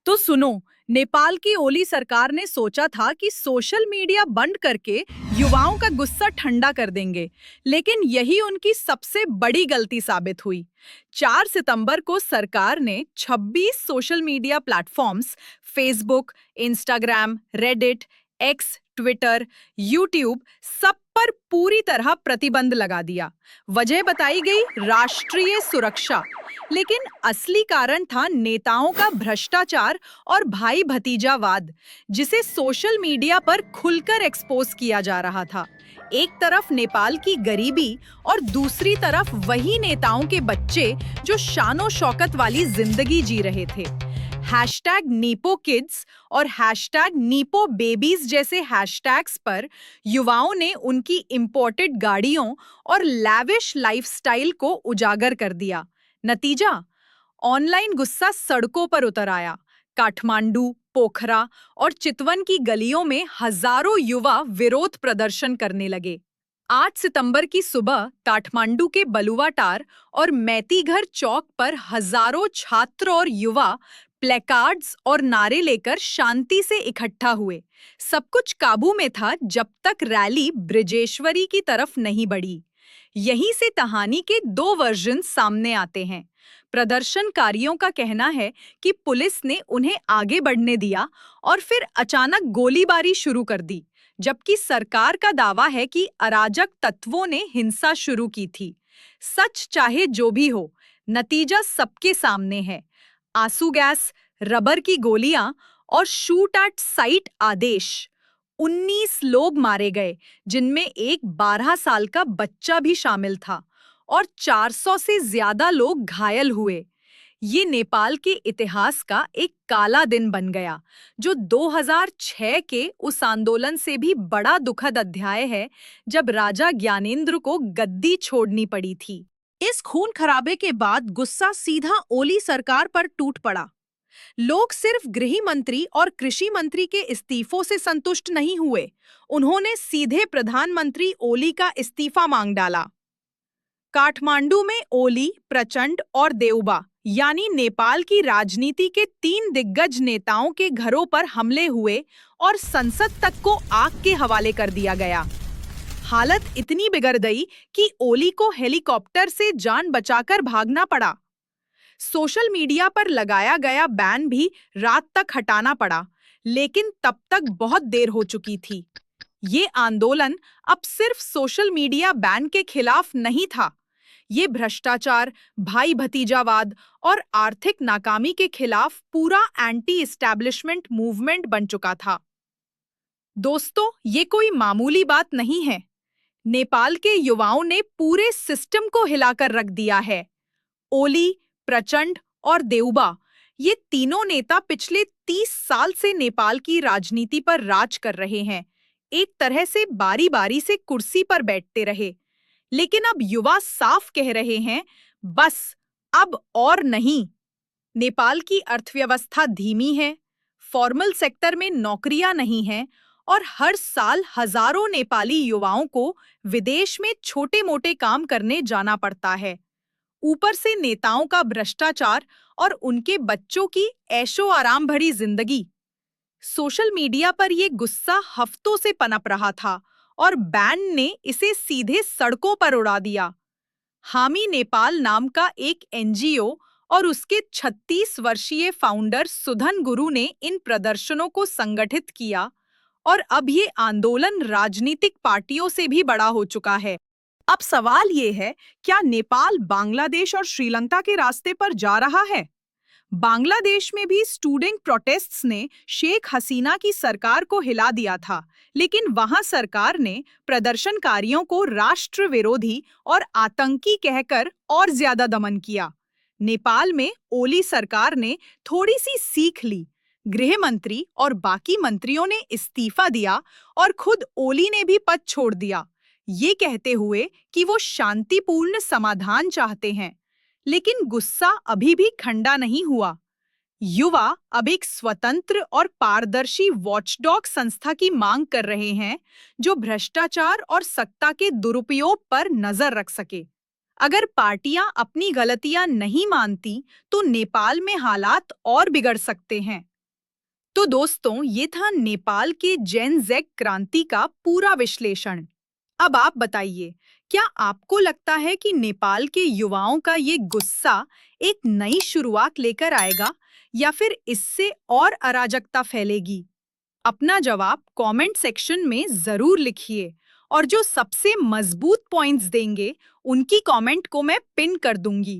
तो सुनो, नेपाल की ओली सरकार ने सोचा था कि सोशल मीडिया बंद करके युवाओं का गुस्सा ठंडा कर देंगे, लेकिन यही उनकी सबसे बड़ी गलती साबित हुई। 4 सितंबर को सरकार ने 26 social media platforms Facebook, Instagram, Reddit, x, Twitter, YouTube सब पर पूरी तरह प्रतिबंध लगा दिया। वजह बताई गई राष्ट्रीय सुरक्षा, लेकिन असली कारण था नेताओं का भ्रष्टाचार और भाई भतीजावाद, जिसे सोशल मीडिया पर खुलकर एक्सपोज किया जा रहा था। एक तरफ नेपाल की गरीबी और दूसरी तरफ वही नेताओं के बच्चे जो शानो शौकत वाली जिंदगी जी रहे थे। हैशटैग नीपो किड्स और हैशटैग नीपो बेबीज जैसे हैशटैग्स पर युवाओं ने उनकी इंपोर्टेड गाड़ियों और लैविश लाइफस्टाइल को उजागर कर दिया। नतीजा, ऑनलाइन गुस्सा सड़कों पर उतर आया। काठमांडू, पोखरा और चितवन की गलियों में हजारों युवा विरोध प्रदर्शन करने लगे। 8 सितंबर की सुबह काठमांडू के बलुआटार और मैतीघर चौक पर हजारों छात्र और युवा प्लेकार्ड्स और नारे लेकर शांति से इकट्ठा हुए। सब कुछ काबू में था जब तक रैली ब्रिजेश्वरी की तरफ नहीं बढ़ी। यहीं से कहानी के 2 वर्जन सामने आते हैं। प्रदर्शनकारियों का कहना है कि पुलिस ने उन्हें आगे बढ़ने दिया और फिर अचानक गोलीबारी शुरू कर दी, जबकि सरकार का दावा है कि अराजक तत्वों ने हिंसा शुरू की थी। सच चाहे जो भी हो, नतीजा सबके सामने है। आंसू गैस, रबर की गोलियां और शूट एट साइट आदेश। 19 लोग मारे गए, जिनमें एक 12 साल का बच्चा भी शामिल था, और 400 से ज्यादा लोग घायल हुए। ये नेपाल के इतिहास का एक काला दिन बन गया, जो 2006 के उस आंदोलन से भी बड़ा दुखद अध्याय है, जब राजा ज्ञानेंद्र को गद्दी छोड़नी पड़ी थी। इस खून खराबे के बाद गुस्सा सीधा ओली सरकार पर टूट पड़ा। लोग सिर्फ गृह मंत्री और कृषि मंत्री के इस्तीफों से संतुष्ट नहीं हुए, उन्होंने सीधे प्रधानमंत्री ओली का इस्तीफा मांग डाला। काठमांडू में ओली, प्रचंड और देउबा यानी नेपाल की राजनीति के 3 दिग्गज नेताओं के घरों पर हमले हुए और संसद तक को आग के हवाले कर दिया गया। हालत इतनी बिगड़ गई कि ओली को हेलीकॉप्टर से जान बचाकर भागना पड़ा। सोशल मीडिया पर लगाया गया बैन भी रात तक हटाना पड़ा, लेकिन तब तक बहुत देर हो चुकी थी। ये आंदोलन अब सिर्फ सोशल मीडिया बैन के खिलाफ नहीं था, ये भ्रष्टाचार, भाई भतीजावाद और आर्थिक नाकामी के खिलाफ पूरा एंटी एस्टैब्लिशमेंट मूवमेंट बन चुका था। दोस्तों, ये कोई मामूली बात नहीं है। नेपाल के युवाओं ने पूरे सिस्टम को हिलाकर रख दिया है। ओली, प्रचंड और देउबा, ये तीनों नेता पिछले 30 साल से नेपाल की राजनीति पर राज कर रहे हैं। एक तरह से बारी-बारी से कुर्सी पर बैठते रहे, लेकिन अब युवा साफ कह रहे हैं, बस अब और नहीं। नेपाल की अर्थव्यवस्था धीमी है, फॉर्मल सेक्टर में नौकरियां नहीं हैं और हर साल हजारों नेपाली युवाओं को विदेश में छोटे-मोटे काम करने जाना पड़ता है। ऊपर से नेताओं का भ्रष्टाचार और उनके बच्चों की ऐशो आराम भरी जिंदगी। सोशल मीडिया पर यह गुस्सा हफ्तों से पनप रहा था और बैन ने इसे सीधे सड़कों पर उड़ा दिया। हामी नेपाल नाम का एक एनजीओ और उसके 36 वर्षीय फाउंडर सुधन गुरु ने इन प्रदर्शनों को संगठित किया और अब ये आंदोलन राजनीतिक पार्टियों से भी बड़ा हो चुका है। अब सवाल ये है, क्या नेपाल बांग्लादेश और श्रीलंका के रास्ते पर जा रहा है? बांग्लादेश में भी स्टूडेंट प्रोटेस्ट्स ने शेख हसीना की सरकार को हिला दिया था, लेकिन वहां सरकार ने प्रदर्शनकारियों को राष्ट्र विरोधी और आतंकी कहकर और ज्यादा दमन किया। नेपाल में ओली सरकार ने थोड़ी सी सीख ली। गृह मंत्री और बाकी मंत्रियों ने इस्तीफा दिया और खुद ओली ने भी पद छोड़ दिया, ये कहते हुए कि वो शांतिपूर्ण समाधान चाहते हैं। लेकिन गुस्सा अभी भी ठंडा नहीं हुआ। युवा अब एक स्वतंत्र और पारदर्शी वॉचडॉग संस्था की मांग कर रहे हैं, जो भ्रष्टाचार और सत्ता के दुरुपयोग पर नजर रख सके। अगर पार्टियां अपनी गलतियां नहीं मानती, तो नेपाल में हालात और बिगड़ सकते हैं। तो दोस्तों, ये था नेपाल के जेन ज़ेड क्रांति का पूरा विश्लेषण। अब आप बताइए, क्या आपको लगता है कि नेपाल के युवाओं का ये गुस्सा एक नई शुरुआत लेकर आएगा या फिर इससे और अराजकता फैलेगी? अपना जवाब कमेंट सेक्शन में जरूर लिखिए और जो सबसे मजबूत पॉइंट्स देंगे, उनकी कमेंट को मैं पिन कर दूंगी।